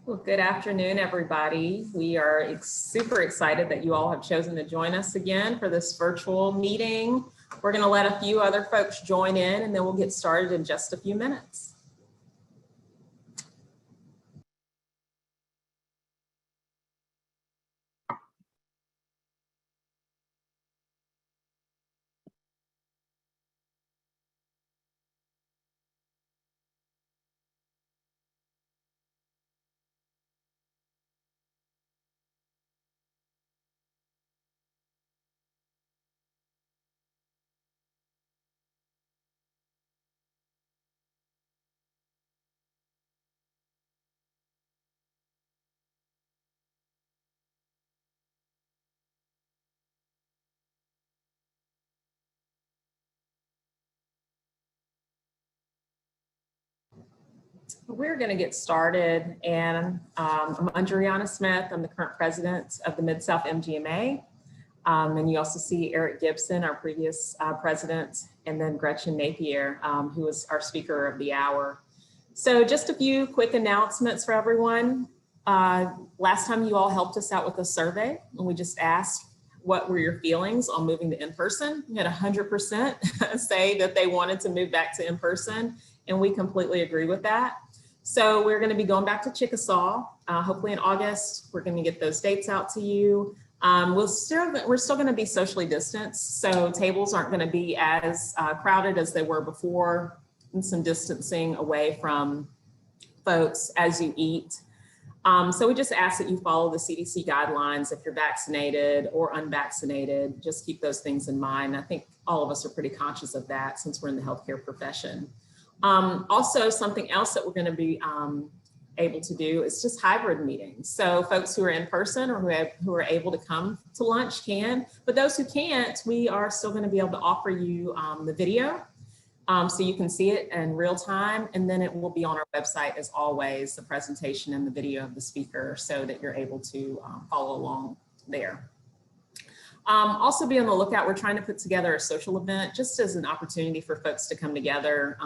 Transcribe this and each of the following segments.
Well, good afternoon, everybody. We are super excited that you all have chosen to join us again for this virtual meeting. We're going to let a few other folks join in, and then we'll get started in just a few minutes. We're going to get started, and I'm Adriana Smith. I'm the current president of the Mid-South MGMA, and you also see Eric Gibson, our previous president, and then Gretchen Napier, who was our speaker of the hour. So just a few quick announcements for everyone. Last time you all helped us out with a survey, and we just asked what were your feelings on moving to in-person. We had 100% say that they wanted to move back to in-person, and we completely agree with that. So we're going to be going back to Chickasaw, hopefully in August. We're going to get those dates out to you. We're still going to be socially distanced, so tables aren't going to be as crowded as they were before, and some distancing away from folks as you eat. So we just ask that you follow the CDC guidelines if you're vaccinated or unvaccinated. Just keep those things in mind. I think all of us are pretty conscious of that since we're in the healthcare profession. Also, something else that we're going to be able to do is just hybrid meetings. So folks who are in person or who are able to come to lunch can, but those who can't, we are still going to be able to offer you the video so you can see it in real time, and then it will be on our website as always, the presentation and the video of the speaker, so that you're able to follow along there. Also be on the lookout. We're trying to put together a social event just as an opportunity for folks to come together.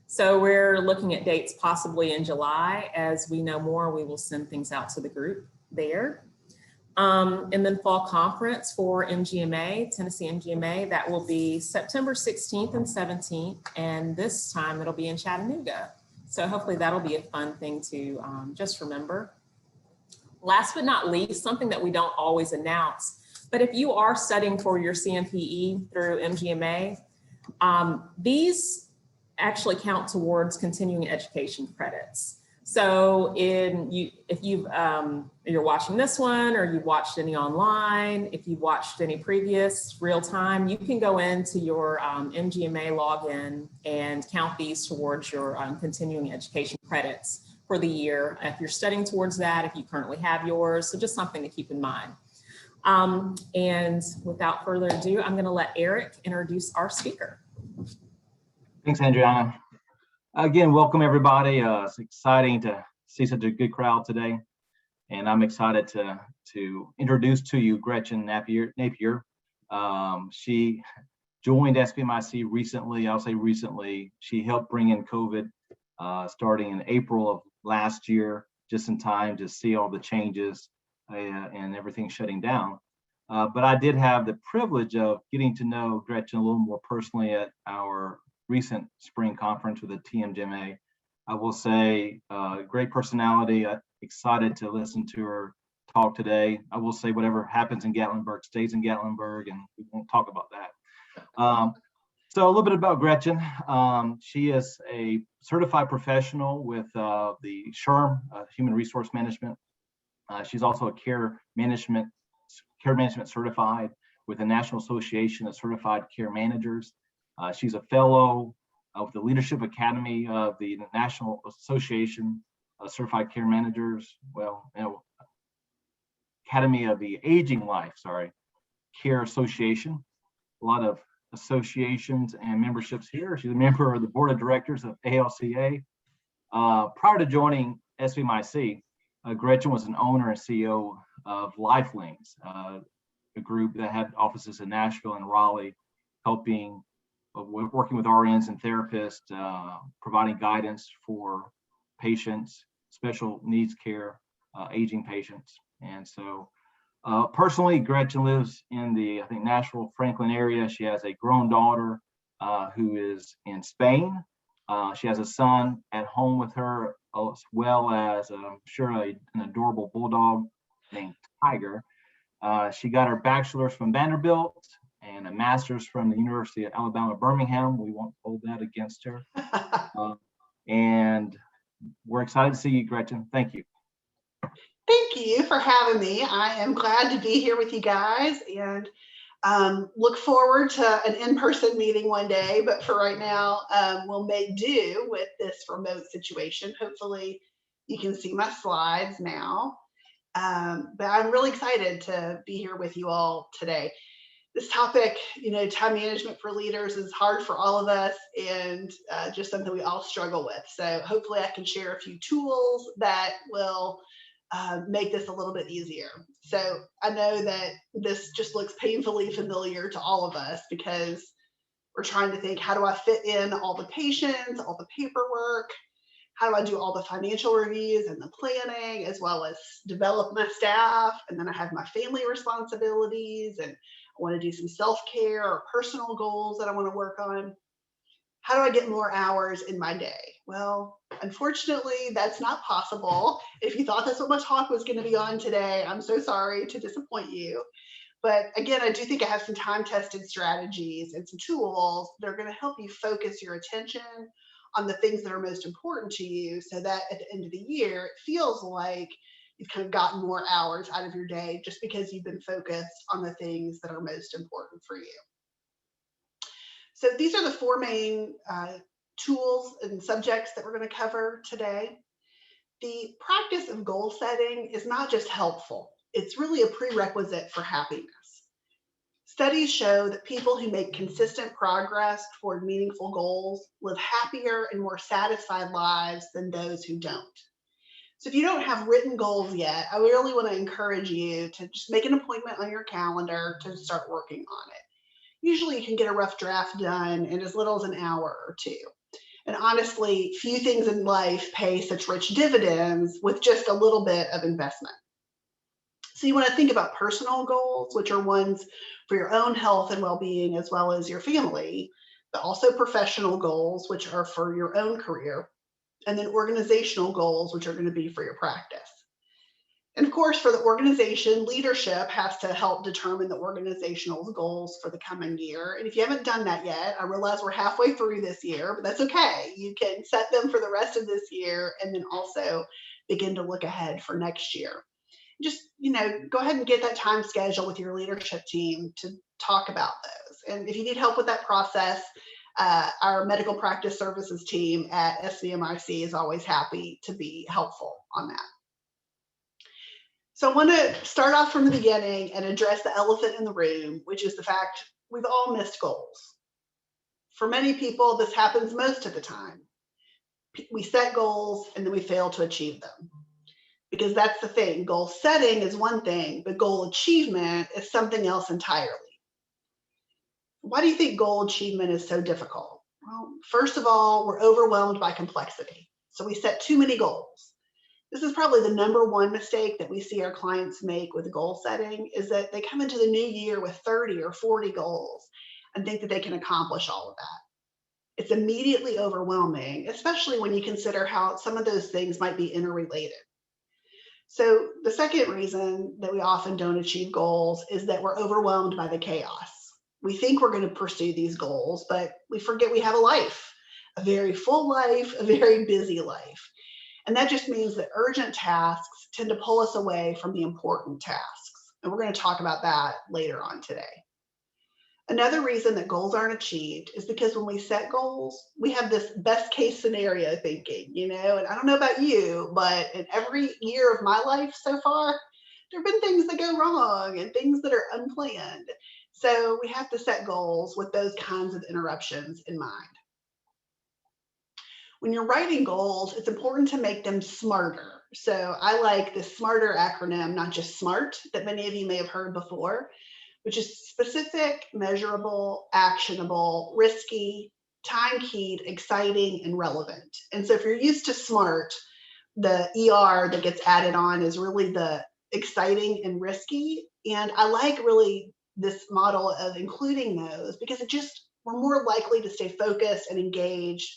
So we're looking at dates possibly in July. As we know more, we will send things out to the group there. And then fall conference for MGMA, Tennessee MGMA, that will be September 16th and 17th. And this time it'll be in Chattanooga. So hopefully that'll be a fun thing to just remember. Last but not least, something that we don't always announce, but if you are studying for your CMPE through MGMA, these actually count towards continuing education credits. So if you're watching this one, or you've watched any online, if you've watched any previous real time, you can go into your MGMA login and count these towards your continuing education credits for the year. If you're studying towards that, if you currently have yours, so just something to keep in mind. And without further ado, I'm going to let Eric introduce our speaker. Thanks, Adriana. Again, welcome everybody. It's exciting to see such a good crowd today, and I'm excited to introduce to you Gretchen Napier. She joined SVMIC recently. I'll say recently. She helped bring in COVID starting in April of last year, just in time to see all the changes and everything shutting down. But I did have the privilege of getting to know Gretchen a little more personally at our recent spring conference with the TMGMA. I will say great personality. Excited to listen to her talk today. I will say whatever happens in Gatlinburg stays in Gatlinburg, and we won't talk about that. So a little bit about Gretchen. She is a certified professional with the SHRM, Human Resource Management. She's also a care management certified with the National Association of Certified Care Managers. She's a fellow of the Leadership Academy of the National Association of Certified Care Managers. Academy of the Aging Life, Care Association. A lot of associations and memberships here. She's a member of the board of directors of ALCA. Prior to joining SVMIC, Gretchen was an owner and CEO of Lifelinks, a group that had offices in Nashville and Raleigh, working with RNs and therapists, providing guidance for patients special needs care, aging patients. And so personally, Gretchen lives in the, I think, Nashville, Franklin area. She has a grown daughter who is in Spain. She has a son at home with her, as well as I'm sure an adorable bulldog named Tiger. She got her bachelor's from Vanderbilt and a master's from the University of Alabama, Birmingham. We won't hold that against her. And we're excited to see you, Gretchen. Thank you. Thank you for having me. I am glad to be here with you guys, and look forward to an in-person meeting one day. But for right now, we'll make do with this remote situation. Hopefully you can see my slides now. But I'm really excited to be here with you all today. This topic, time management for leaders, is hard for all of us, and just something we all struggle with. So hopefully I can share a few tools that will make this a little bit easier. So I know that this just looks painfully familiar to all of us, because we're trying to think, how do I fit in all the patients, all the paperwork? How do I do all the financial reviews and the planning, as well as develop my staff? And then I have my family responsibilities, and I want to do some self-care or personal goals that I want to work on. How do I get more hours in my day? Well, unfortunately, that's not possible. If you thought that's what my talk was going to be on today, I'm so sorry to disappoint you. But again, I do think I have some time-tested strategies and some tools that are going to help you focus your attention on the things that are most important to you, so that at the end of the year, it feels like you've kind of gotten more hours out of your day just because you've been focused on the things that are most important for you. So these are the four main tools and subjects that we're going to cover today. The practice of goal setting is not just helpful, it's really a prerequisite for happiness. Studies show that people who make consistent progress toward meaningful goals live happier and more satisfied lives than those who don't. So if you don't have written goals yet, I really want to encourage you to just make an appointment on your calendar to start working on it. Usually you can get a rough draft done in as little as an hour or two. And honestly, few things in life pay such rich dividends with just a little bit of investment. So you want to think about personal goals, which are ones for your own health and well-being, as well as your family, but also professional goals, which are for your own career, and then organizational goals, which are going to be for your practice. And of course, for the organization, leadership has to help determine the organizational goals for the coming year. And if you haven't done that yet, I realize we're halfway through this year, but that's okay. You can set them for the rest of this year, and then also begin to look ahead for next year. Just, go ahead and get that time schedule with your leadership team to talk about those. And if you need help with that process, our medical practice services team at SVMIC is always happy to be helpful on that. So I want to start off from the beginning and address the elephant in the room, which is the fact we've all missed goals. For many people, this happens most of the time. We set goals and then we fail to achieve them. Because that's the thing, goal setting is one thing, but goal achievement is something else entirely. Why do you think goal achievement is so difficult? Well, first of all, we're overwhelmed by complexity. So we set too many goals. This is probably the number one mistake that we see our clients make with goal setting, is that they come into the new year with 30 or 40 goals and think that they can accomplish all of that. It's immediately overwhelming, especially when you consider how some of those things might be interrelated. So the second reason that we often don't achieve goals is that we're overwhelmed by the chaos. We think we're going to pursue these goals, but we forget we have a life, a very full life, a very busy life. And that just means that urgent tasks tend to pull us away from the important tasks. And we're going to talk about that later on today. Another reason that goals aren't achieved is because when we set goals, we have this best case scenario thinking, and I don't know about you, but in every year of my life so far, there have been things that go wrong and things that are unplanned. So we have to set goals with those kinds of interruptions in mind. When you're writing goals, it's important to make them smarter. So I like the SMARTER acronym, not just SMART, that many of you may have heard before, which is specific, measurable, actionable, risky, time-keyed, exciting, and relevant. And so if you're used to SMART, the ER that gets added on is really the exciting and risky. And I like really this model of including those because we're more likely to stay focused and engaged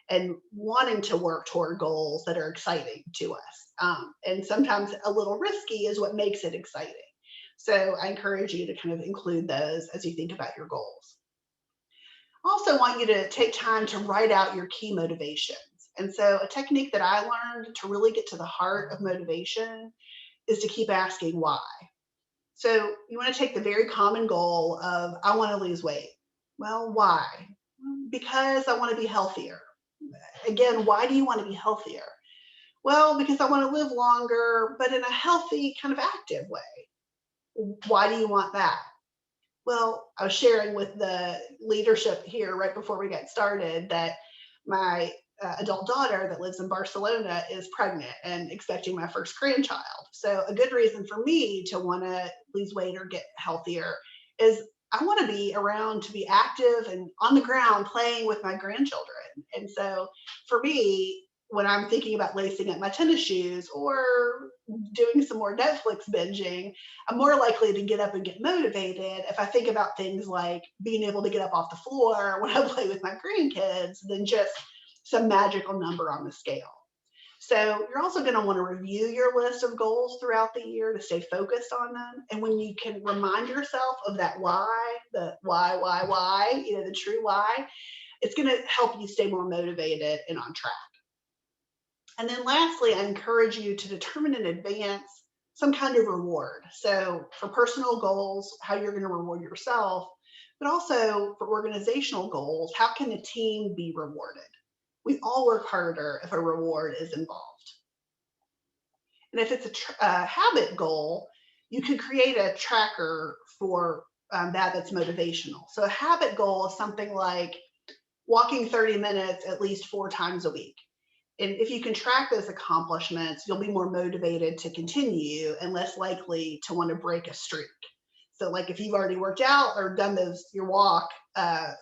and wanting to work toward goals that are exciting to us. And sometimes a little risky is what makes it exciting. So I encourage you to kind of include those as you think about your goals. I also want you to take time to write out your key motivations. And so a technique that I learned to really get to the heart of motivation is to keep asking why. So you want to take the very common goal of, I want to lose weight. Well, why? Because I want to be healthier. Again, why do you want to be healthier? Well, because I want to live longer, but in a healthy, kind of active way. Why do you want that? Well, I was sharing with the leadership here right before we got started that my adult daughter that lives in Barcelona is pregnant and expecting my first grandchild. So a good reason for me to want to lose weight or get healthier is I want to be around to be active and on the ground playing with my grandchildren. And so for me, when I'm thinking about lacing up my tennis shoes or doing some more Netflix binging, I'm more likely to get up and get motivated if I think about things like being able to get up off the floor when I play with my grandkids than just some magical number on the scale. So you're also going to want to review your list of goals throughout the year to stay focused on them. And when you can remind yourself of that why, the why, the true why, it's going to help you stay more motivated and on track. And then lastly, I encourage you to determine in advance some kind of reward. So for personal goals, how you're going to reward yourself, but also for organizational goals, how can the team be rewarded? We all work harder if a reward is involved. And if it's a habit goal, you can create a tracker for that's motivational. So a habit goal is something like walking 30 minutes at least 4 times a week. And if you can track those accomplishments, you'll be more motivated to continue and less likely to want to break a streak. So like if you've already worked out or done your walk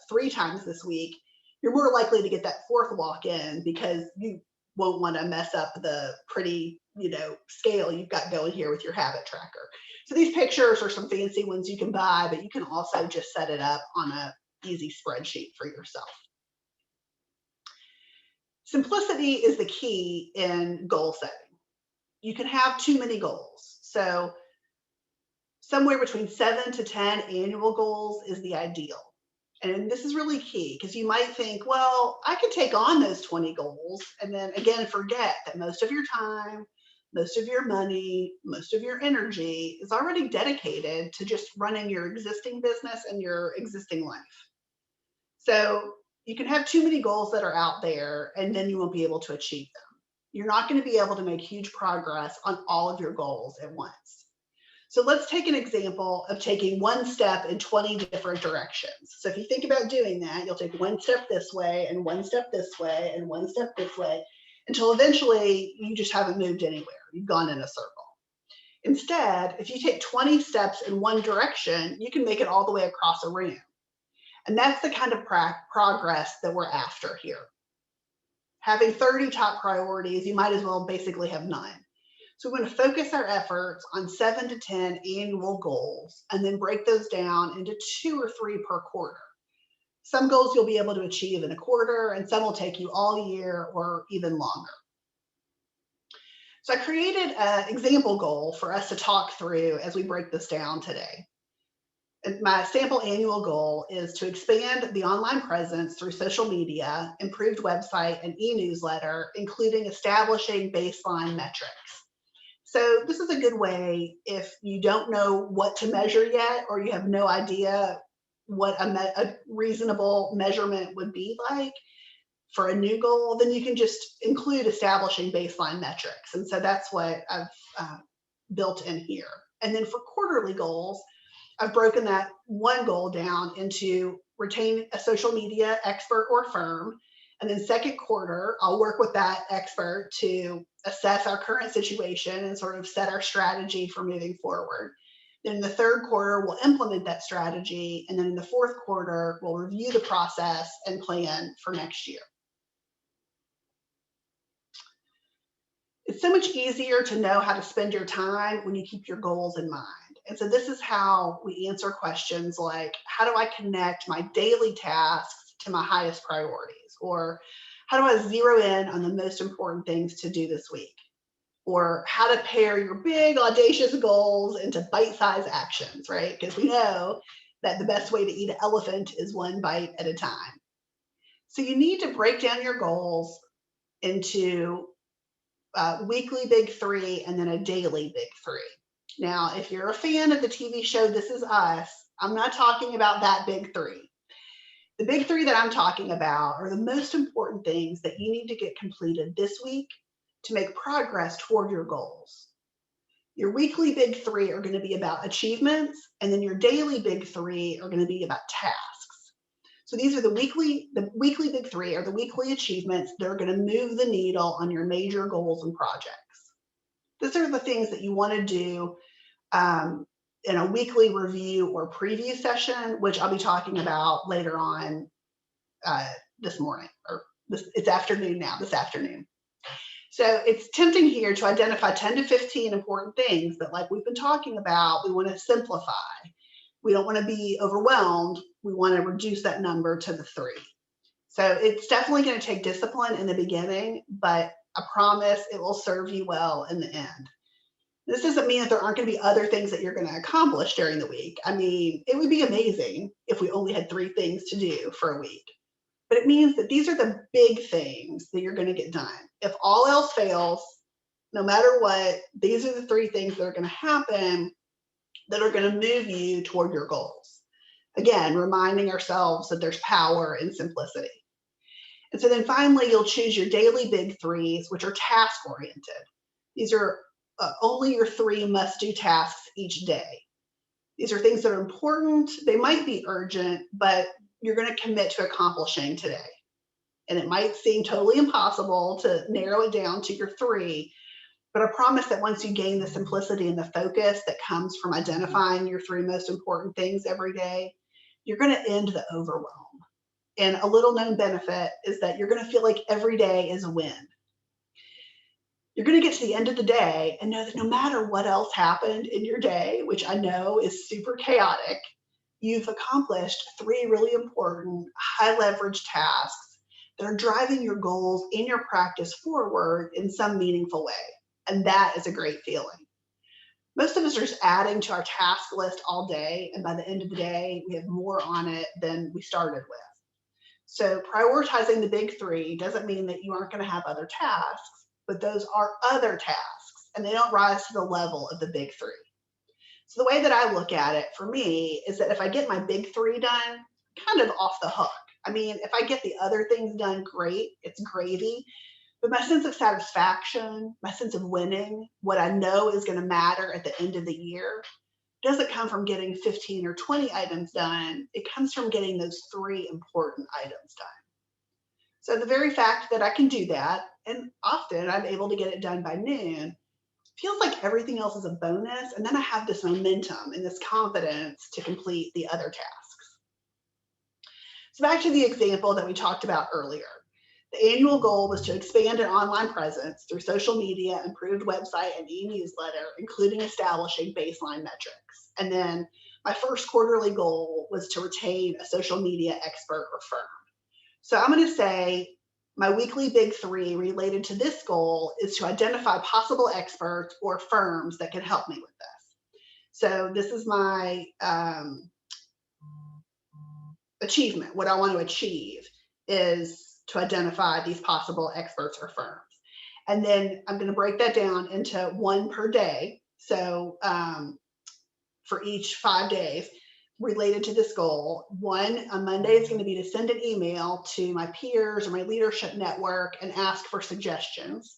3 times this week, you're more likely to get that 4th walk in because you won't want to mess up the pretty, scale you've got going here with your habit tracker. So these pictures are some fancy ones you can buy, but you can also just set it up on an easy spreadsheet for yourself. Simplicity is the key in goal setting. You can have too many goals. So somewhere between 7 to 10 annual goals is the ideal. And this is really key because you might think, well, I could take on those 20 goals and then again, forget that most of your time, most of your money, most of your energy is already dedicated to just running your existing business and your existing life. So you can have too many goals that are out there and then you won't be able to achieve them. You're not going to be able to make huge progress on all of your goals at once. So let's take an example of taking one step in 20 different directions. So if you think about doing that, you'll take one step this way and one step this way and one step this way until eventually you just haven't moved anywhere. You've gone in a circle. Instead, if you take 20 steps in one direction, you can make it all the way across a room. And that's the kind of progress that we're after here. Having 30 top priorities, you might as well basically have none. So we're going to focus our efforts on 7 to 10 annual goals and then break those down into 2 or 3 per quarter. Some goals you'll be able to achieve in a quarter and some will take you all year or even longer. So I created an example goal for us to talk through as we break this down today. And my sample annual goal is to expand the online presence through social media, improved website, and e-newsletter, including establishing baseline metrics. So this is a good way if you don't know what to measure yet, or you have no idea what a reasonable measurement would be like for a new goal, then you can just include establishing baseline metrics. And so that's what I've built in here. And then for quarterly goals, I've broken that one goal down into retain a social media expert or firm. And then second quarter, I'll work with that expert to assess our current situation and sort of set our strategy for moving forward. Then in the third quarter, we'll implement that strategy. And then in the fourth quarter, we'll review the process and plan for next year. It's so much easier to know how to spend your time when you keep your goals in mind. And so this is how we answer questions like, how do I connect my daily tasks to my highest priorities? Or how do I zero in on the most important things to do this week? Or how to pair your big audacious goals into bite-sized actions, right? Because we know that the best way to eat an elephant is one bite at a time. So you need to break down your goals into weekly big three and then a daily big three. Now, if you're a fan of the TV show This Is Us, I'm not talking about that big three. The big three that I'm talking about are the most important things that you need to get completed this week to make progress toward your goals. Your weekly big three are going to be about achievements, and then your daily big three are going to be about tasks. So these are the weekly big three are the weekly achievements that are going to move the needle on your major goals and projects. These are the things that you want to do in a weekly review or preview session, which I'll be talking about later on this morning, or it's afternoon now, this afternoon. So it's tempting here to identify 10 to 15 important things that, like we've been talking about, we want to simplify. We don't want to be overwhelmed. We want to reduce that number to the 3. So it's definitely going to take discipline in the beginning, but I promise it will serve you well in the end. This doesn't mean that there aren't going to be other things that you're going to accomplish during the week. I mean, it would be amazing if we only had 3 things to do for a week. But it means that these are the big things that you're going to get done. If all else fails, no matter what, these are the 3 things that are going to happen that are going to move you toward your goals. Again, reminding ourselves that there's power in simplicity. And so then finally, you'll choose your daily big threes, which are task oriented. These are only your 3 must-do tasks each day. These are things that are important. They might be urgent, but you're going to commit to accomplishing today. And it might seem totally impossible to narrow it down to your 3, but I promise that once you gain the simplicity and the focus that comes from identifying your 3 most important things every day, you're going to end the overwhelm. And a little known benefit is that you're going to feel like every day is a win. You're going to get to the end of the day and know that no matter what else happened in your day, which I know is super chaotic, you've accomplished 3 really important high leverage tasks that are driving your goals in your practice forward in some meaningful way. And that is a great feeling. Most of us are just adding to our task list all day, and by the end of the day, we have more on it than we started with. So prioritizing the big 3 doesn't mean that you aren't going to have other tasks, but those are other tasks, and they don't rise to the level of the big 3. So the way that I look at it for me is that if I get my big 3 done, I'm kind of off the hook. I mean, if I get the other things done, great, it's gravy. But my sense of satisfaction, my sense of winning, what I know is going to matter at the end of the year, doesn't come from getting 15 or 20 items done. It comes from getting those 3 important items done. So the very fact that I can do that, and often I'm able to get it done by noon, feels like everything else is a bonus. And then I have this momentum and this confidence to complete the other tasks. So back to the example that we talked about earlier. The annual goal was to expand an online presence through social media, improved website, and e-newsletter, including establishing baseline metrics. And then my first quarterly goal was to retain a social media expert or firm. So I'm going to say my weekly big 3 related to this goal is to identify possible experts or firms that can help me with this. So this is my achievement. What I want to achieve is to identify these possible experts or firms. And then I'm going to break that down into 1 per day. So for each 5 days related to this goal, 1 on Monday is going to be to send an email to my peers or my leadership network and ask for suggestions.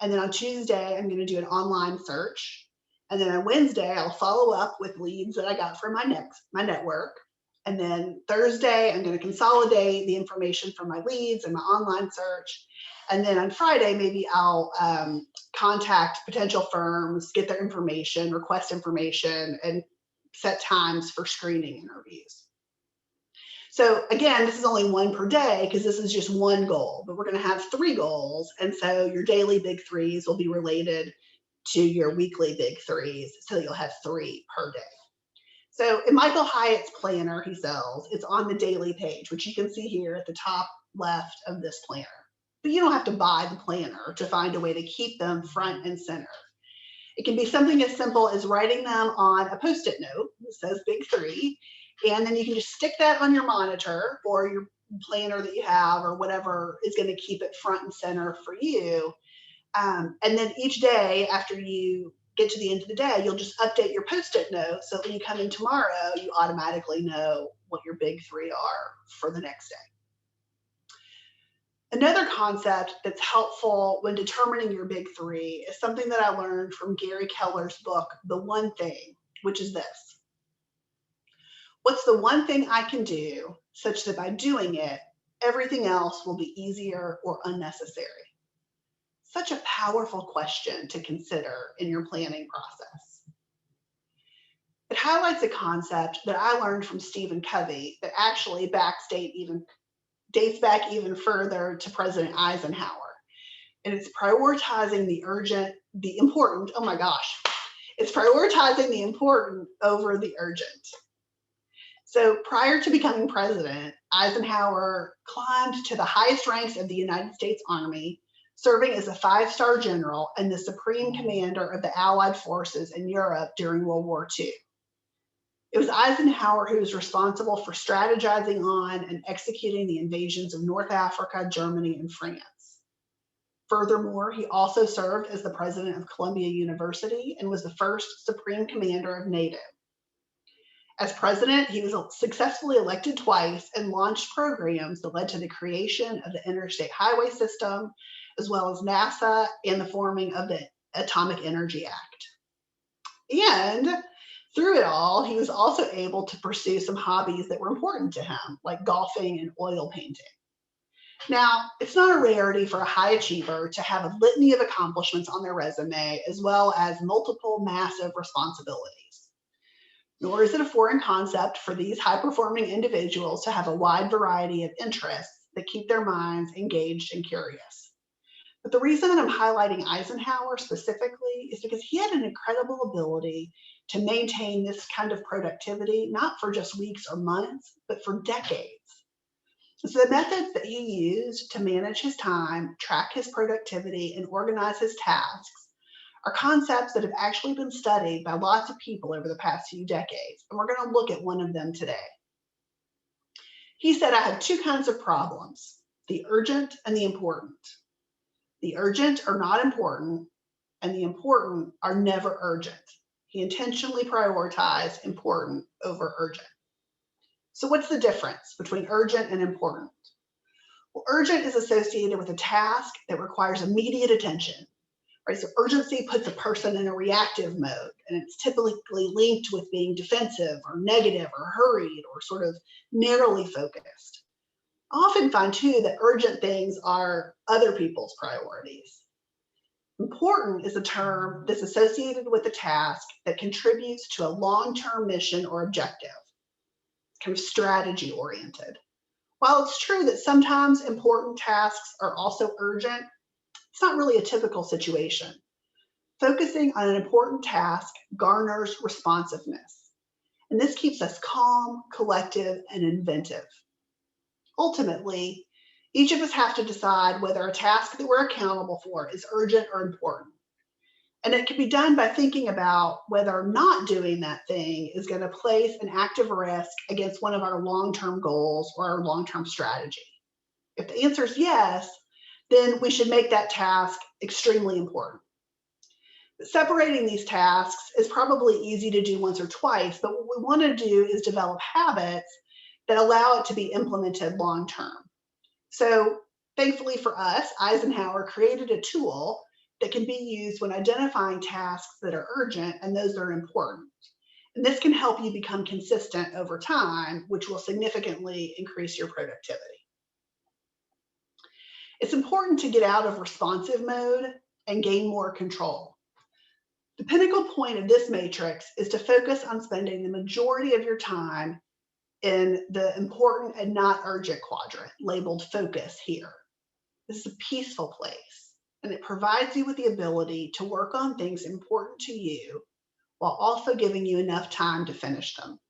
And then on Tuesday, I'm going to do an online search. And then on Wednesday, I'll follow up with leads that I got from my network. And then Thursday, I'm going to consolidate the information from my leads and my online search. And then on Friday, maybe I'll contact potential firms, get their information, request information, and set times for screening interviews. So again, this is only one per day because this is just one goal, but we're going to have 3 goals. And so your daily big threes will be related to your weekly big threes. So you'll have 3 per day. So in Michael Hyatt's planner he sells, it's on the daily page, which you can see here at the top left of this planner. But you don't have to buy the planner to find a way to keep them front and center. It can be something as simple as writing them on a Post-it note that says big 3, and then you can just stick that on your monitor or your planner that you have or whatever is going to keep it front and center for you. And then each day after you get to the end of the day, you'll just update your Post-it note so when you come in tomorrow, you automatically know what your big 3 are for the next day. Another concept that's helpful when determining your big 3 is something that I learned from Gary Keller's book, The One Thing, which is this. What's the one thing I can do such that by doing it, everything else will be easier or unnecessary? Such a powerful question to consider in your planning process. It highlights a concept that I learned from Stephen Covey that actually dates back even further to President Eisenhower. And it's prioritizing the important, oh my gosh, it's prioritizing the important over the urgent. So prior to becoming president, Eisenhower climbed to the highest ranks of the United States Army, serving as a 5-star general and the supreme commander of the Allied forces in Europe during World War II. It was Eisenhower who was responsible for strategizing on and executing the invasions of North Africa, Germany, and France. Furthermore, he also served as the president of Columbia University and was the first supreme commander of NATO. As president, he was successfully elected twice and launched programs that led to the creation of the Interstate Highway System, as well as NASA and the forming of the Atomic Energy Act. And through it all, he was also able to pursue some hobbies that were important to him, like golfing and oil painting. Now, it's not a rarity for a high achiever to have a litany of accomplishments on their resume, as well as multiple massive responsibilities. Nor is it a foreign concept for these high-performing individuals to have a wide variety of interests that keep their minds engaged and curious. But the reason that I'm highlighting Eisenhower specifically is because he had an incredible ability to maintain this kind of productivity, not for just weeks or months, but for decades. So the methods that he used to manage his time, track his productivity, and organize his tasks are concepts that have actually been studied by lots of people over the past few decades, and we're going to look at one of them today. He said, I have 2 kinds of problems, the urgent and the important. The urgent are not important, and the important are never urgent. He intentionally prioritized important over urgent. So what's the difference between urgent and important? Well, urgent is associated with a task that requires immediate attention. Right? So urgency puts a person in a reactive mode, and it's typically linked with being defensive or negative or hurried or sort of narrowly focused. I often find too that urgent things are other people's priorities. Important is a term that's associated with a task that contributes to a long-term mission or objective. It's kind of strategy oriented. While it's true that sometimes important tasks are also urgent, it's not really a typical situation. Focusing on an important task garners responsiveness, and this keeps us calm, collective, and inventive. Ultimately, each of us have to decide whether a task that we're accountable for is urgent or important. And it can be done by thinking about whether not doing that thing is going to place an active risk against one of our long-term goals or our long-term strategy. If the answer is yes, then we should make that task extremely important. But separating these tasks is probably easy to do once or twice, but what we want to do is develop habits that allow it to be implemented long-term. So thankfully for us, Eisenhower created a tool that can be used when identifying tasks that are urgent and those that are important. And this can help you become consistent over time, which will significantly increase your productivity. It's important to get out of responsive mode and gain more control. The pinnacle point of this matrix is to focus on spending the majority of your time in the important and not urgent quadrant labeled focus here. This is a peaceful place, and it provides you with the ability to work on things important to you while also giving you enough time to finish them.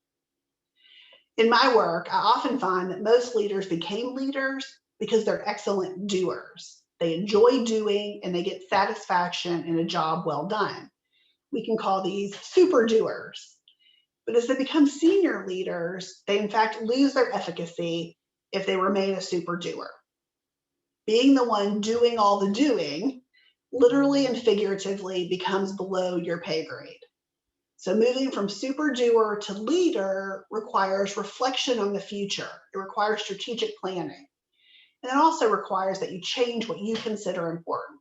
In my work, I often find that most leaders became leaders because they're excellent doers. They enjoy doing and they get satisfaction in a job well done. We can call these super doers. But as they become senior leaders, they in fact lose their efficacy if they remain a super doer. Being the one doing all the doing, literally and figuratively, becomes below your pay grade. So moving from super doer to leader requires reflection on the future. It requires strategic planning. And it also requires that you change what you consider important.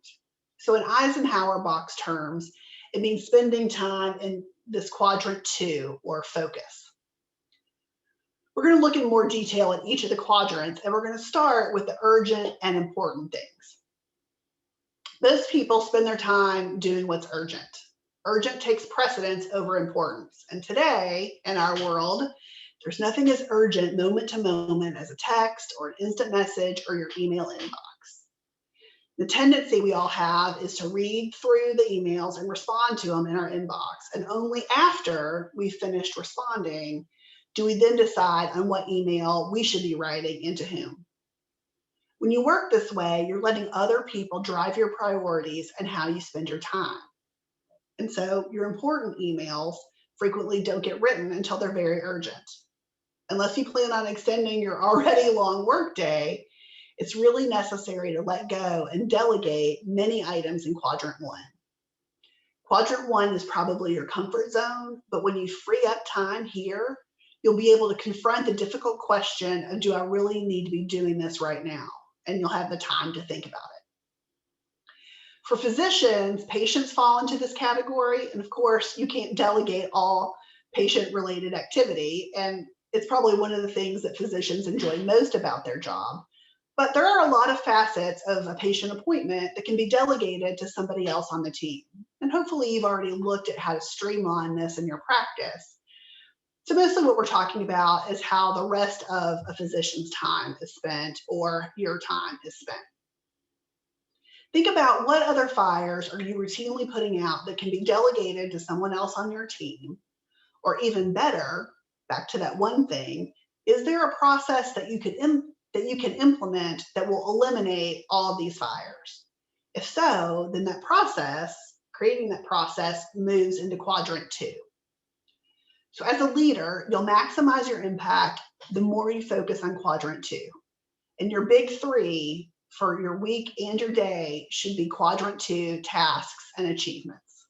So in Eisenhower box terms, it means spending time in this quadrant 2, or focus. We're going to look in more detail at each of the quadrants, and we're going to start with the urgent and important things. Most people spend their time doing what's urgent. Urgent takes precedence over importance. And today, in our world, there's nothing as urgent moment to moment as a text or an instant message or your email inbox. The tendency we all have is to read through the emails and respond to them in our inbox. And only after we've finished responding do we then decide on what email we should be writing and to whom. When you work this way, you're letting other people drive your priorities and how you spend your time. And so your important emails frequently don't get written until they're very urgent. Unless you plan on extending your already long workday, it's really necessary to let go and delegate many items in quadrant 1. Quadrant 1 is probably your comfort zone, but when you free up time here, you'll be able to confront the difficult question of, do I really need to be doing this right now? And you'll have the time to think about it. For physicians, patients fall into this category. And of course, you can't delegate all patient-related activity. And it's probably one of the things that physicians enjoy most about their job. But there are a lot of facets of a patient appointment that can be delegated to somebody else on the team. And hopefully you've already looked at how to streamline this in your practice. So mostly what we're talking about is how the rest of a physician's time is spent, or your time is spent. Think about what other fires are you routinely putting out that can be delegated to someone else on your team, or even better, back to that one thing, is there a process that you can implement that will eliminate all of these fires? If so, then that process, creating that process, moves into quadrant 2. So as a leader, you'll maximize your impact the more you focus on quadrant 2. And your big 3 for your week and your day should be quadrant 2 tasks and achievements.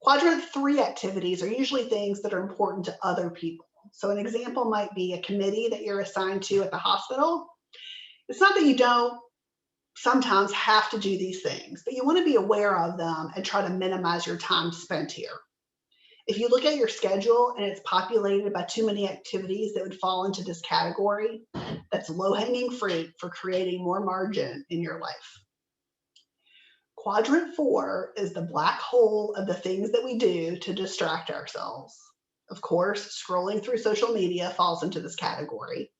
Quadrant 3 activities are usually things that are important to other people. So an example might be a committee that you're assigned to at the hospital. It's not that you don't sometimes have to do these things, but you want to be aware of them and try to minimize your time spent here. If you look at your schedule and it's populated by too many activities that would fall into this category, that's low-hanging fruit for creating more margin in your life. Quadrant 4 is the black hole of the things that we do to distract ourselves. Of course, scrolling through social media falls into this category.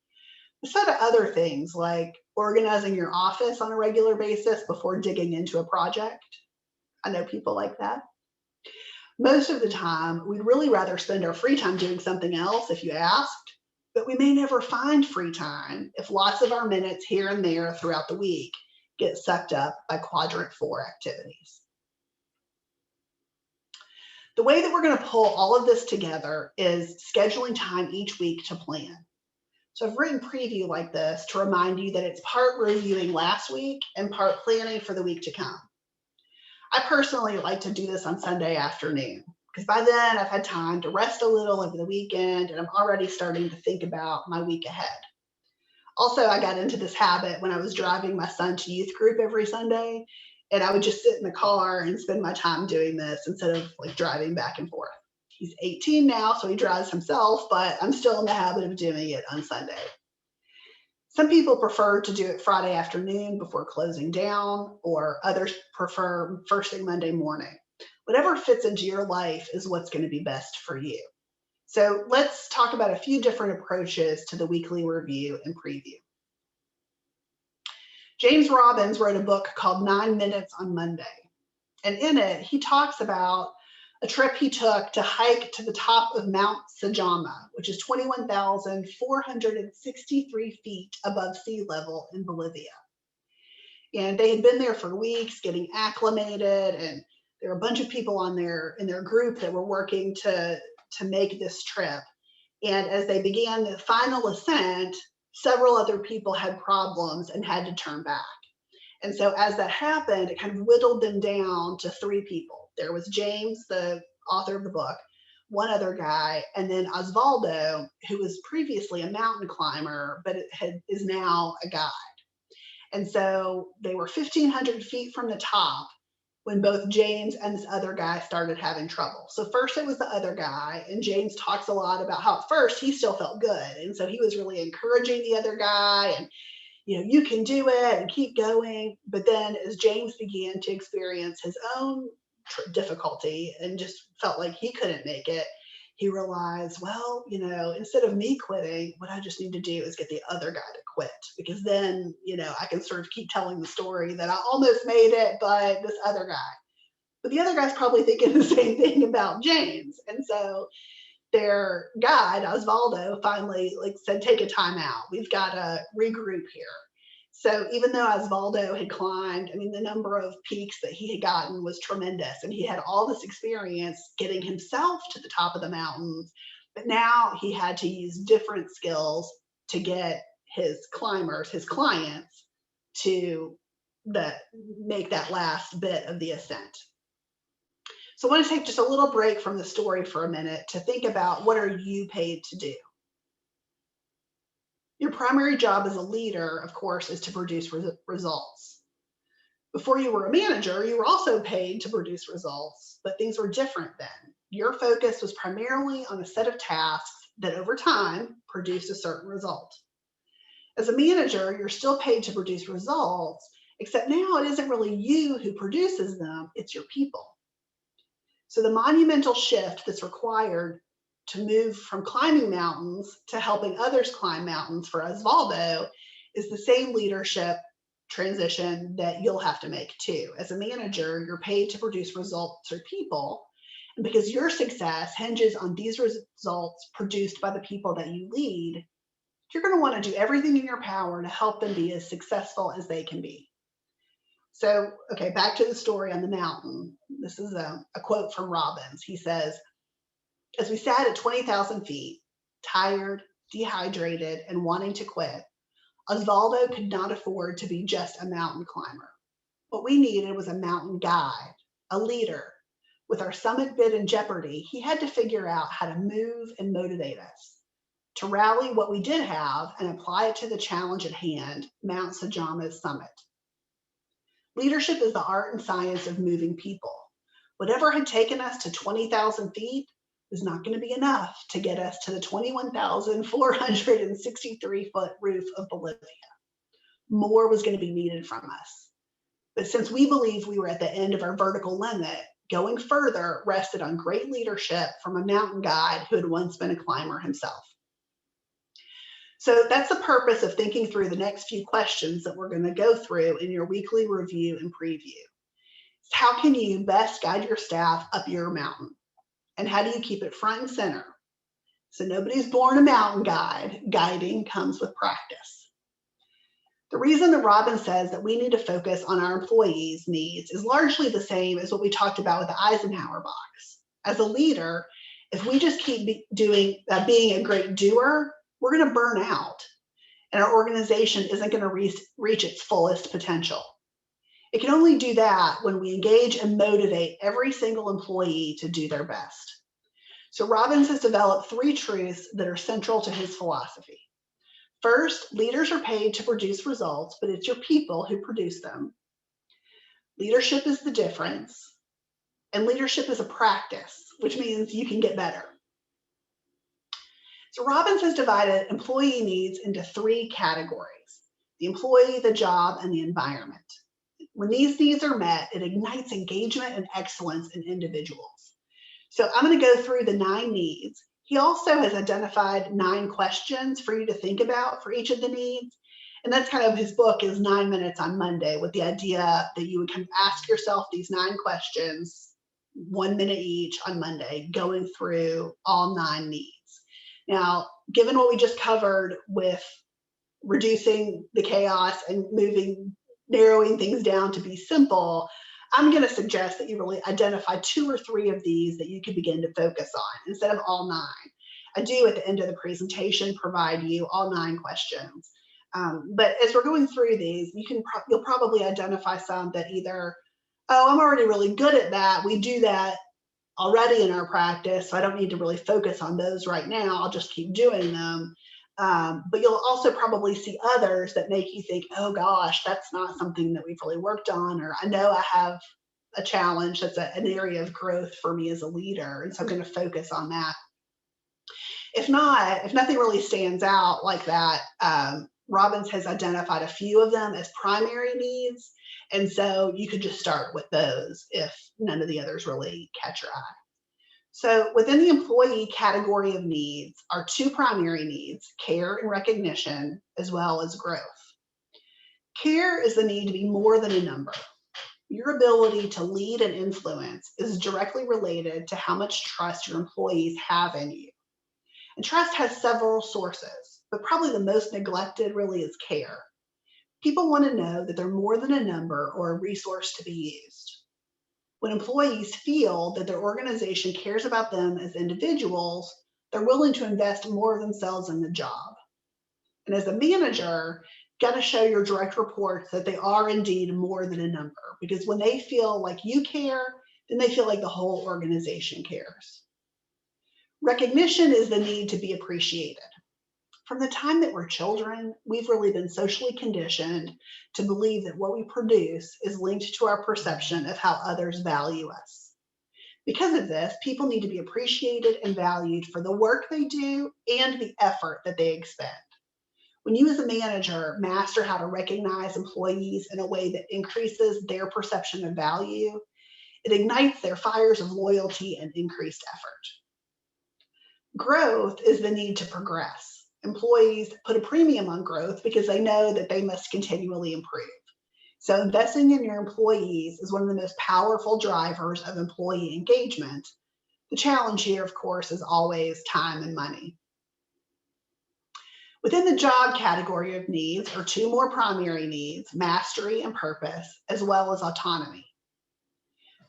A set of other things like organizing your office on a regular basis before digging into a project. I know people like that. Most of the time, we'd really rather spend our free time doing something else if you asked, but we may never find free time if lots of our minutes here and there throughout the week get sucked up by quadrant 4 activities. The way that we're going to pull all of this together is scheduling time each week to plan. So I've written preview like this to remind you that it's part reviewing last week and part planning for the week to come. I personally like to do this on Sunday afternoon because by then I've had time to rest a little over the weekend and I'm already starting to think about my week ahead. Also, I got into this habit when I was driving my son to youth group every Sunday, and I would just sit in the car and spend my time doing this instead of like driving back and forth. He's 18 now, so he drives himself, but I'm still in the habit of doing it on Sunday. Some people prefer to do it Friday afternoon before closing down, or others prefer first thing Monday morning. Whatever fits into your life is what's going to be best for you. So let's talk about a few different approaches to the weekly review and preview. James Robbins wrote a book called 9 Minutes on Monday. And in it, he talks about a trip he took to hike to the top of Mount SHRM, which is 21,463 feet above sea level in Bolivia. And they had been there for weeks getting acclimated, and there were a bunch of people in their group that were working to make this trip. And as they began the final ascent, several other people had problems and had to turn back. And so as that happened, it kind of whittled them down to 3 people. There was James, the author of the book, one other guy, and then Osvaldo, who was previously a mountain climber, but is now a guide. And so they were 1,500 feet from the top when both James and this other guy started having trouble. So first it was the other guy, and James talks a lot about how at first he still felt good. And so he was really encouraging the other guy and, you can do it and keep going. But then as James began to experience his own difficulty and just felt like he couldn't make it, he realized, well, instead of me quitting, what I just need to do is get the other guy to quit, because then, I can sort of keep telling the story that I almost made it, but this other guy. But the other guy's probably thinking the same thing about James. And so their guide, Osvaldo, finally said, take a time out. We've got to regroup here. So even though Osvaldo had climbed, the number of peaks that he had gotten was tremendous, and he had all this experience getting himself to the top of the mountains, but now he had to use different skills to get his climbers, his clients, to make that last bit of the ascent. So I want to take just a little break from the story for a minute to think about, what are you paid to do? Your primary job as a leader, of course, is to produce results. Before you were a manager, you were also paid to produce results, but things were different then. Your focus was primarily on a set of tasks that over time produced a certain result. As a manager, you're still paid to produce results, except now it isn't really you who produces them, it's your people. So the monumental shift that's required to move from climbing mountains to helping others climb mountains for Osvaldo is the same leadership transition that you'll have to make too. As a manager, you're paid to produce results through people, and because your success hinges on these results produced by the people that you lead, you're going to want to do everything in your power to help them be as successful as they can be. So, okay, back to the story on the mountain. This is a quote from Robbins. He says, as we sat at 20,000 feet, tired, dehydrated, and wanting to quit, Osvaldo could not afford to be just a mountain climber. What we needed was a mountain guide, a leader. With our summit bid in jeopardy, he had to figure out how to move and motivate us, to rally what we did have and apply it to the challenge at hand, Mount SHRM's summit. Leadership is the art and science of moving people. Whatever had taken us to 20,000 feet was not going to be enough to get us to the 21,463-foot roof of Bolivia. More was going to be needed from us. But since we believed we were at the end of our vertical limit, going further rested on great leadership from a mountain guide who had once been a climber himself. So that's the purpose of thinking through the next few questions that we're going to go through in your weekly review and preview. How can you best guide your staff up your mountain? And how do you keep it front and center? So nobody's born a mountain guide. Guiding comes with practice. The reason that Robbins says that we need to focus on our employees' needs is largely the same as what we talked about with the Eisenhower box. As a leader, if we just keep being a great doer, we're going to burn out, and our organization isn't going to reach its fullest potential. It can only do that when we engage and motivate every single employee to do their best. So Robbins has developed 3 truths that are central to his philosophy. First, leaders are paid to produce results, but it's your people who produce them. Leadership is the difference, and leadership is a practice, which means you can get better. So Robbins has divided employee needs into 3 categories: the employee, the job, and the environment. When these needs are met, it ignites engagement and excellence in individuals. So I'm going to go through the 9 needs. He also has identified 9 questions for you to think about for each of the needs. And that's kind of his book is 9 Minutes on Monday, with the idea that you would kind of ask yourself these 9 questions, 1 minute each on Monday, going through all 9 needs. Now, given what we just covered with reducing the chaos and narrowing things down to be simple, I'm going to suggest that you really identify 2 or 3 of these that you can begin to focus on instead of all 9. I do at the end of the presentation provide you all 9 questions. But as we're going through these, you'll probably identify some that either, oh, I'm already really good at that. We do that already in our practice, so I don't need to really focus on those right now. I'll just keep doing them. But you'll also probably see others that make you think, oh gosh, that's not something that we've really worked on, or I know I have a challenge that's an area of growth for me as a leader, and so I'm going to focus on that. If nothing really stands out like that, Robbins has identified a few of them as primary needs, and so you could just start with those if none of the others really catch your eye. So within the employee category of needs are 2 primary needs, care and recognition, as well as growth. Care is the need to be more than a number. Your ability to lead and influence is directly related to how much trust your employees have in you. And trust has several sources, but probably the most neglected really is care. People want to know that they're more than a number or a resource to be used. When employees feel that their organization cares about them as individuals, they're willing to invest more of themselves in the job. And as a manager, you got to show your direct reports that they are indeed more than a number, because when they feel like you care, then they feel like the whole organization cares. Recognition is the need to be appreciated. From the time that we're children, we've really been socially conditioned to believe that what we produce is linked to our perception of how others value us. Because of this, people need to be appreciated and valued for the work they do and the effort that they expend. When you as a manager master how to recognize employees in a way that increases their perception of value, it ignites their fires of loyalty and increased effort. Growth is the need to progress. Employees put a premium on growth because they know that they must continually improve. So investing in your employees is one of the most powerful drivers of employee engagement. The challenge here, of course, is always time and money. Within the job category of needs are 2 more primary needs, mastery and purpose, as well as autonomy.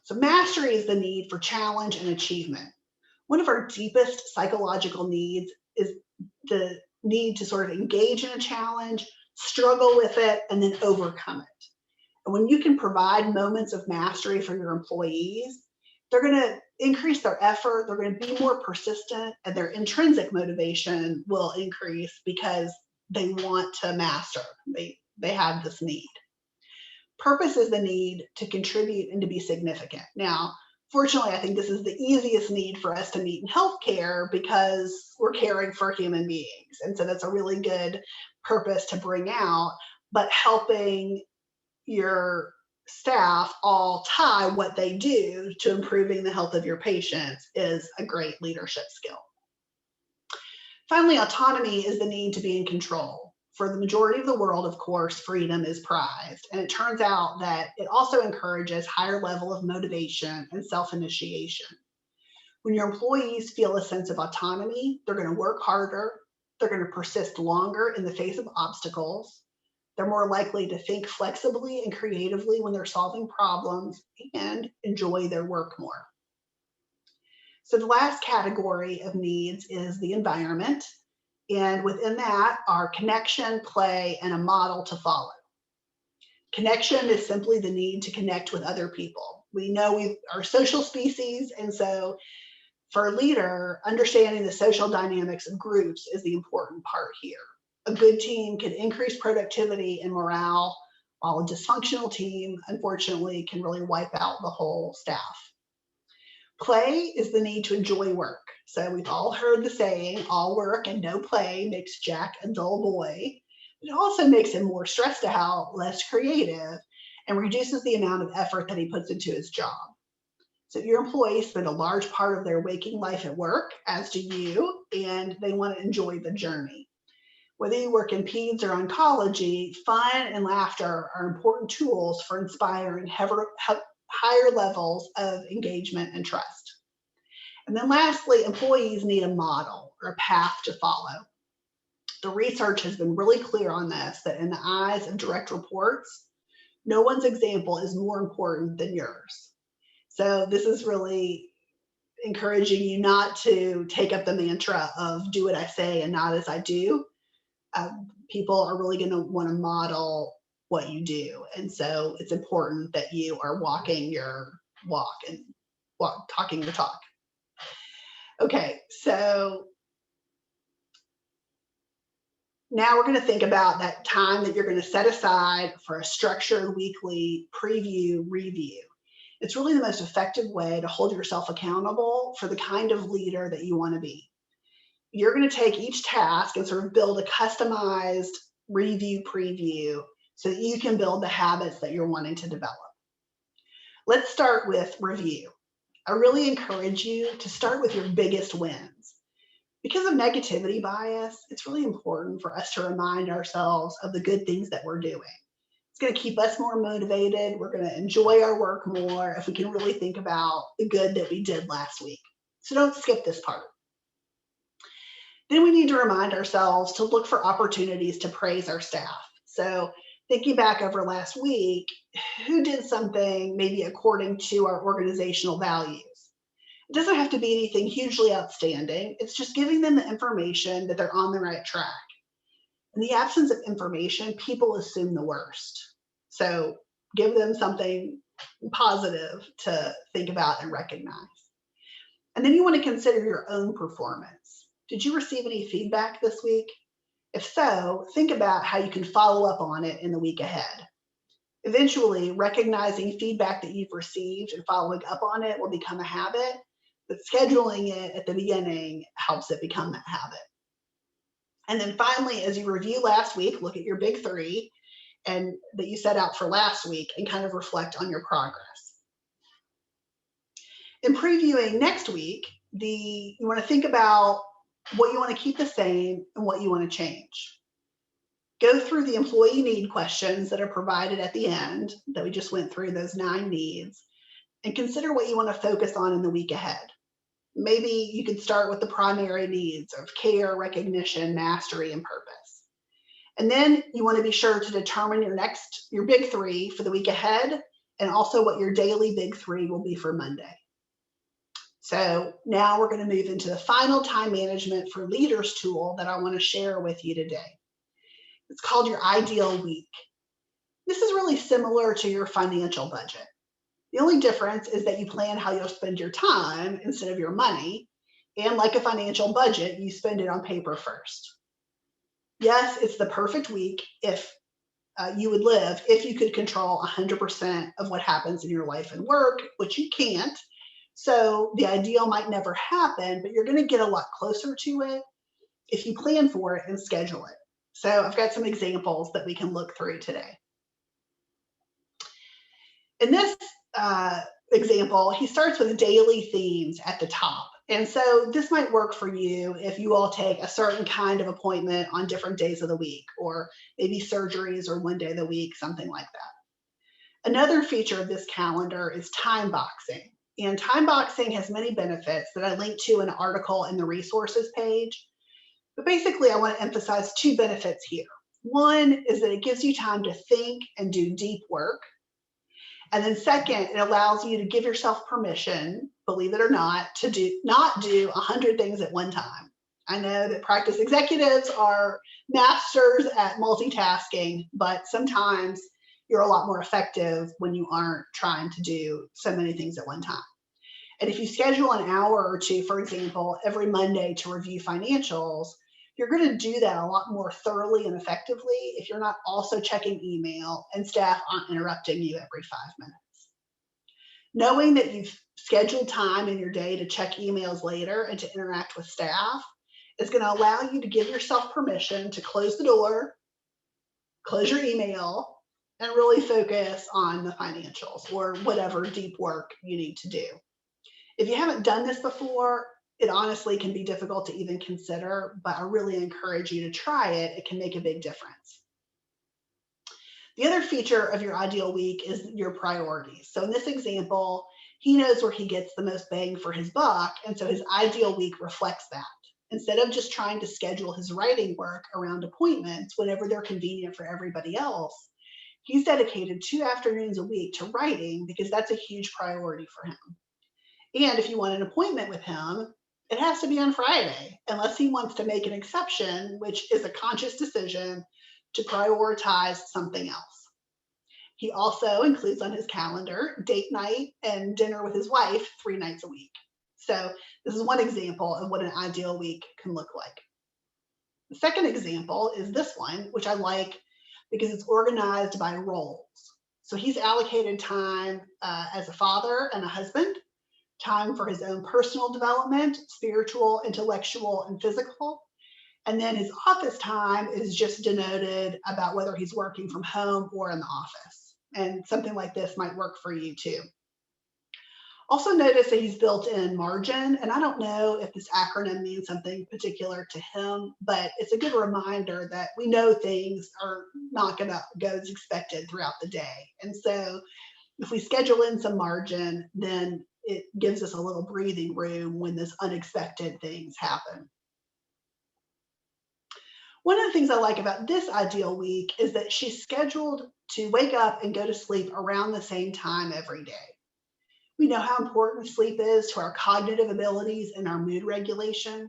So mastery is the need for challenge and achievement. One of our deepest psychological needs is the need to sort of engage in a challenge, struggle with it, and then overcome it. And when you can provide moments of mastery for your employees, they're going to increase their effort, they're going to be more persistent, and their intrinsic motivation will increase because they want to master. They have this need. Purpose is the need to contribute and to be significant. Now, fortunately, I think this is the easiest need for us to meet in healthcare because we're caring for human beings. And so that's a really good purpose to bring out, but helping your staff all tie what they do to improving the health of your patients is a great leadership skill. Finally, autonomy is the need to be in control. For the majority of the world, of course, freedom is prized. And it turns out that it also encourages higher level of motivation and self-initiation. When your employees feel a sense of autonomy, they're going to work harder, they're going to persist longer in the face of obstacles, they're more likely to think flexibly and creatively when they're solving problems, and enjoy their work more. So the last category of needs is the environment. And within that are connection, play, and a model to follow. Connection is simply the need to connect with other people. We know we are social species, and so for a leader, understanding the social dynamics of groups is the important part here. A good team can increase productivity and morale, while a dysfunctional team, unfortunately, can really wipe out the whole staff. Play is the need to enjoy work. So we've all heard the saying, all work and no play makes Jack a dull boy. It also makes him more stressed out, less creative, and reduces the amount of effort that he puts into his job. So your employees spend a large part of their waking life at work, as do you, and they want to enjoy the journey. Whether you work in peds or oncology, fun and laughter are important tools for inspiring higher levels of engagement and trust. And then lastly, employees need a model or a path to follow. The research has been really clear on this, that in the eyes of direct reports, no one's example is more important than yours. So this is really encouraging you not to take up the mantra of do what I say and not as I do. People are really going to want to model what you do. And so it's important that you are walking your walk and talking your talk. Okay, so now we're going to think about that time that you're going to set aside for a structured weekly preview review. It's really the most effective way to hold yourself accountable for the kind of leader that you want to be. You're going to take each task and sort of build a customized review preview so that you can build the habits that you're wanting to develop. Let's start with review. I really encourage you to start with your biggest wins. Because of negativity bias, it's really important for us to remind ourselves of the good things that we're doing. It's going to keep us more motivated. We're going to enjoy our work more if we can really think about the good that we did last week. So don't skip this part. Then we need to remind ourselves to look for opportunities to praise our staff. So thinking back over last week, who did something maybe according to our organizational values? It doesn't have to be anything hugely outstanding. It's just giving them the information that they're on the right track. In the absence of information, people assume the worst. So give them something positive to think about and recognize. And then you want to consider your own performance. Did you receive any feedback this week? If so, think about how you can follow up on it in the week ahead. Eventually, recognizing feedback that you've received and following up on it will become a habit, but scheduling it at the beginning helps it become that habit. And then finally, as you review last week, look at your big three and that you set out for last week and kind of reflect on your progress. In previewing next week, you want to think about what you want to keep the same and what you want to change. Go through the employee need questions that are provided at the end that we just went through, those 9 needs, and consider what you want to focus on in the week ahead. Maybe you could start with the primary needs of care, recognition, mastery, and purpose. And then you want to be sure to determine your big 3 for the week ahead, and also what your daily big 3 will be for Monday. So now we're going to move into the final time management for leaders tool that I want to share with you today. It's called your ideal week. This is really similar to your financial budget. The only difference is that you plan how you'll spend your time instead of your money. And like a financial budget, you spend it on paper first. Yes, it's the perfect week if you would live if you could control 100% of what happens in your life and work, which you can't. So the ideal might never happen, but you're going to get a lot closer to it if you plan for it and schedule it. So I've got some examples that we can look through today. In this example, he starts with daily themes at the top. And so this might work for you if you all take a certain kind of appointment on different days of the week, or maybe surgeries or one day of the week, something like that. Another feature of this calendar is time boxing. And time boxing has many benefits that I linked to in an article in the resources page. But basically, I want to emphasize 2 benefits here. One is that it gives you time to think and do deep work. And then second, it allows you to give yourself permission, believe it or not, to not do 100 things at one time. I know that practice executives are masters at multitasking, but sometimes you're a lot more effective when you aren't trying to do so many things at one time. And if you schedule an hour or 2, for example, every Monday to review financials, you're going to do that a lot more thoroughly and effectively if you're not also checking email and staff aren't interrupting you every 5 minutes. Knowing that you've scheduled time in your day to check emails later and to interact with staff is going to allow you to give yourself permission to close the door, close your email, and really focus on the financials or whatever deep work you need to do. If you haven't done this before, it honestly can be difficult to even consider, but I really encourage you to try it. It can make a big difference. The other feature of your ideal week is your priorities. So in this example, he knows where he gets the most bang for his buck, and so his ideal week reflects that. Instead of just trying to schedule his writing work around appointments whenever they're convenient for everybody else, he's dedicated 2 afternoons a week to writing because that's a huge priority for him. And if you want an appointment with him, it has to be on Friday, unless he wants to make an exception, which is a conscious decision to prioritize something else. He also includes on his calendar date night and dinner with his wife 3 nights a week. So this is one example of what an ideal week can look like. The second example is this one, which I like because it's organized by roles. So he's allocated time as a father and a husband, time for his own personal development, spiritual, intellectual, and physical. And then his office time is just denoted about whether he's working from home or in the office. And something like this might work for you too. Also notice that he's built in margin, and I don't know if this acronym means something particular to him, but it's a good reminder that we know things are not going to go as expected throughout the day. And so if we schedule in some margin, then it gives us a little breathing room when this unexpected things happen. One of the things I like about this ideal week is that she's scheduled to wake up and go to sleep around the same time every day. We know how important sleep is to our cognitive abilities and our mood regulation.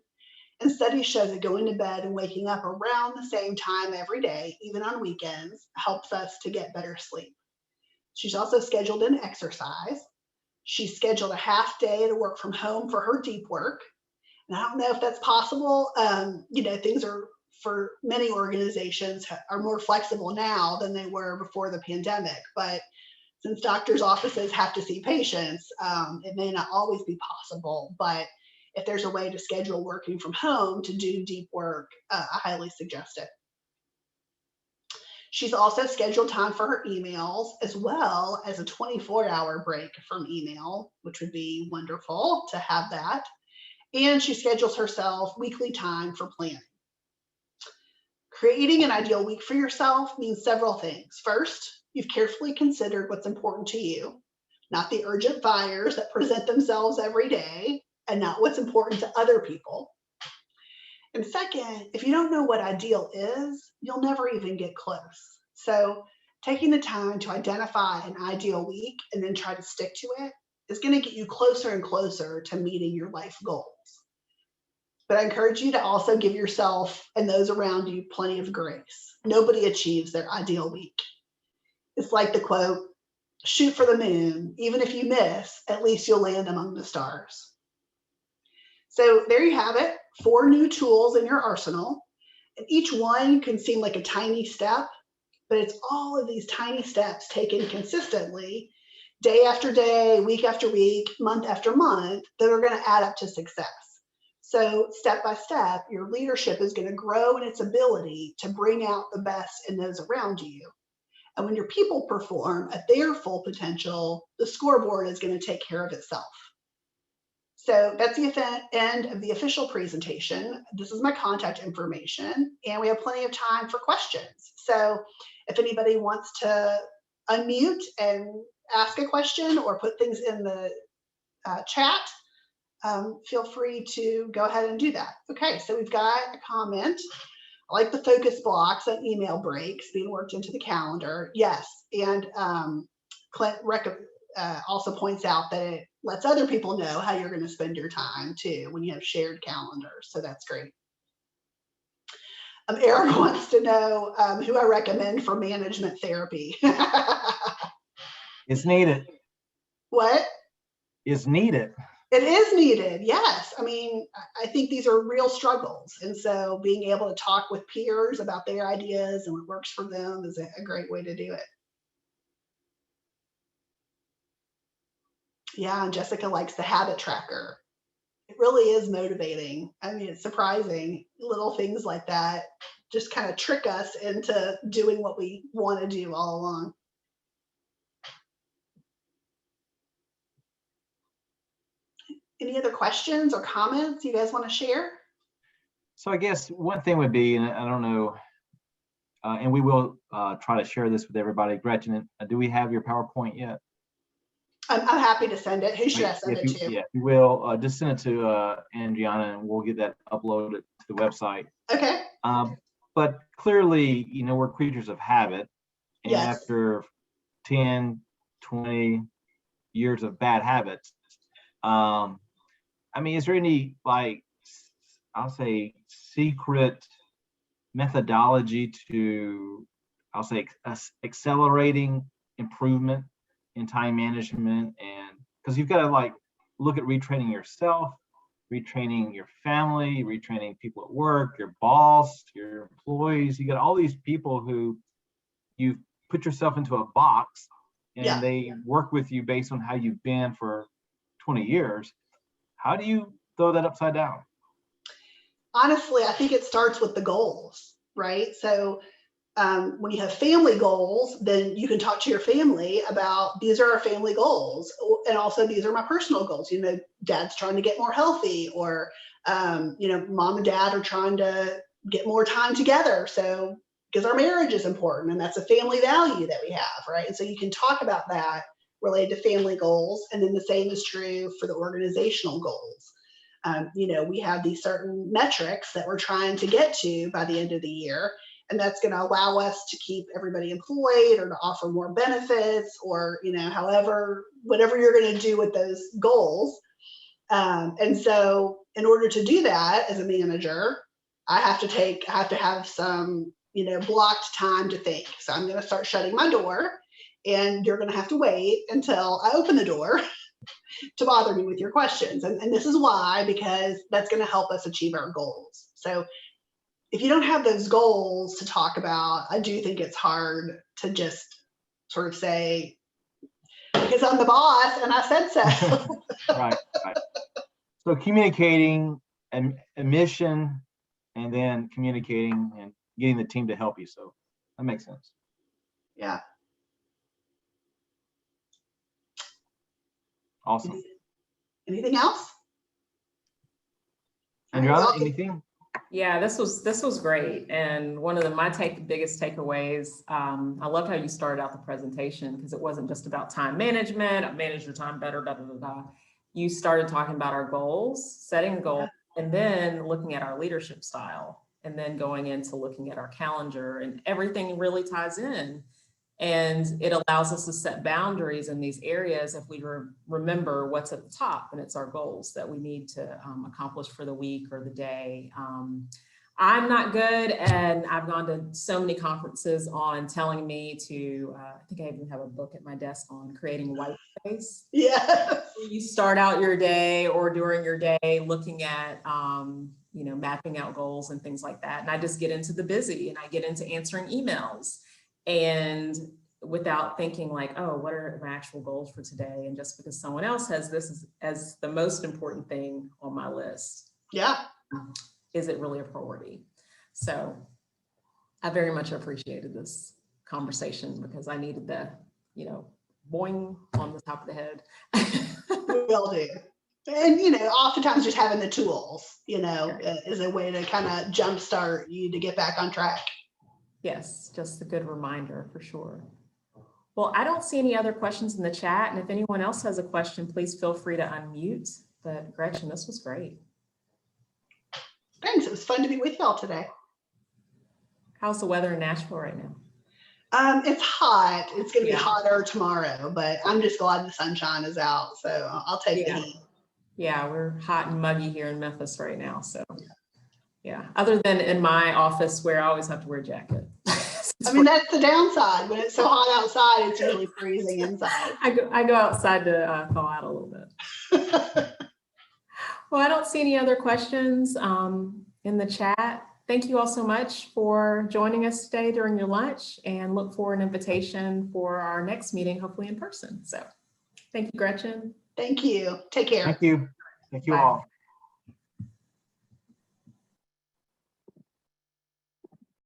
And studies show that going to bed and waking up around the same time every day, even on weekends, helps us to get better sleep. She's also scheduled in exercise. She's scheduled a half day to work from home for her deep work. And I don't know if that's possible. Things are, for many organizations, are more flexible now than they were before the pandemic. But since doctors' offices have to see patients, it may not always be possible. But if there's a way to schedule working from home to do deep work, I highly suggest it. She's also scheduled time for her emails, as well as a 24-hour break from email, which would be wonderful to have that. And she schedules herself weekly time for planning. Creating an ideal week for yourself means several things. First, you've carefully considered what's important to you, not the urgent fires that present themselves every day, and not what's important to other people. And second, if you don't know what ideal is, you'll never even get close. So taking the time to identify an ideal week and then try to stick to it is going to get you closer and closer to meeting your life goals. But I encourage you to also give yourself and those around you plenty of grace. Nobody achieves their ideal week. It's like the quote, shoot for the moon. Even if you miss, at least you'll land among the stars. So there you have it, 4 new tools in your arsenal. And each one can seem like a tiny step, but it's all of these tiny steps taken consistently, day after day, week after week, month after month, that are going to add up to success. So step by step, your leadership is going to grow in its ability to bring out the best in those around you. And when your people perform at their full potential, the scoreboard is going to take care of itself. So that's the end of the official presentation. This is my contact information, and we have plenty of time for questions. So if anybody wants to unmute and ask a question or put things in the chat, feel free to go ahead and do that. Okay, so we've got a comment. I like the focus blocks and email breaks being worked into the calendar. Yes, and Clint also points out that it lets other people know how you're going to spend your time too when you have shared calendars. So that's great. Eric wants to know who I recommend for management therapy. It's needed. What? It's needed. It is needed, yes. I mean, I think these are real struggles. And so being able to talk with peers about their ideas and what works for them is a great way to do it. Yeah, and Jessica likes the habit tracker. It really is motivating. I mean, it's surprising. Little things like that just kind of trick us into doing what we want to do all along. Any other questions or comments you guys want to share? So I guess one thing would be, and I don't know, and we will try to share this with everybody. Gretchen, do we have your PowerPoint yet? I'm happy to send it. Who should I send it to? Yeah, you will. Just send it to Andriana, and we'll get that uploaded to the website. Okay. But clearly, we're creatures of habit. And Yes. after 10, 20 years of bad habits, I mean, is there any, like, I'll say, secret methodology to, I'll say, accelerating improvement in time management? And because you've got to, like, look at retraining yourself, retraining your family, retraining people at work, your boss, your employees. You got all these people who you've put yourself into a box, and they work with you based on how you've been for 20 years. How do you throw that upside down? Honestly, I think it starts with the goals, right? So when you have family goals, then you can talk to your family about, these are our family goals. And also, these are my personal goals. Dad's trying to get more healthy, or, mom and dad are trying to get more time together. So, because our marriage is important, and that's a family value that we have, right? And so you can talk about that related to family goals. And then the same is true for the organizational goals. We have these certain metrics that we're trying to get to by the end of the year. And that's going to allow us to keep everybody employed, or to offer more benefits, or, whatever you're going to do with those goals. And so in order to do that as a manager, I have to have some, blocked time to think. So I'm going to start shutting my door, and you're going to have to wait until I open the door to bother me with your questions. And this is why, because that's going to help us achieve our goals. So if you don't have those goals to talk about, I do think it's hard to just sort of say, because I'm the boss and I said so. Right. So communicating and a mission, and then communicating and getting the team to help you. So that makes sense. Yeah. Awesome. Anything else? Andriana, anything? Yeah, this was great. And one of my biggest takeaways, I loved how you started out the presentation, because it wasn't just about time management, manage your time better, You started talking about our goals, setting goals, and then looking at our leadership style, and then going into looking at our calendar, and everything really ties in. And it allows us to set boundaries in these areas if we remember what's at the top, and it's our goals that we need to accomplish for the week or the day. I'm not good, and I've gone to so many conferences on telling me to, I think I even have a book at my desk on creating white space. Yeah. You start out your day or during your day looking at, mapping out goals and things like that. And I just get into the busy, and I get into answering emails, and without thinking like, oh, what are my actual goals for today? And just because someone else has this as the most important thing on my list. Yeah. Is it really a priority? So I very much appreciated this conversation, because I needed the, boing on the top of the head. Will do. And, oftentimes just having the tools, is a way to kind of jumpstart you to get back on track. Yes, just a good reminder for sure. Well, I don't see any other questions in the chat. And if anyone else has a question, please feel free to unmute. But Gretchen, this was great. Thanks. It was fun to be with y'all today. How's the weather in Nashville right now? It's hot. It's going to be hotter tomorrow, but I'm just glad the sunshine is out. So I'll take the heat. Yeah, we're hot and muggy here in Memphis right now. So yeah, other than in my office where I always have to wear a jacket. I mean, that's the downside. When it's so hot outside, it's really freezing inside. I go outside to thaw out a little bit. Well, I don't see any other questions in the chat. Thank you all so much for joining us today during your lunch, and look for an invitation for our next meeting, hopefully in person. So thank you, Gretchen. Thank you. Take care. Thank you. Thank you all.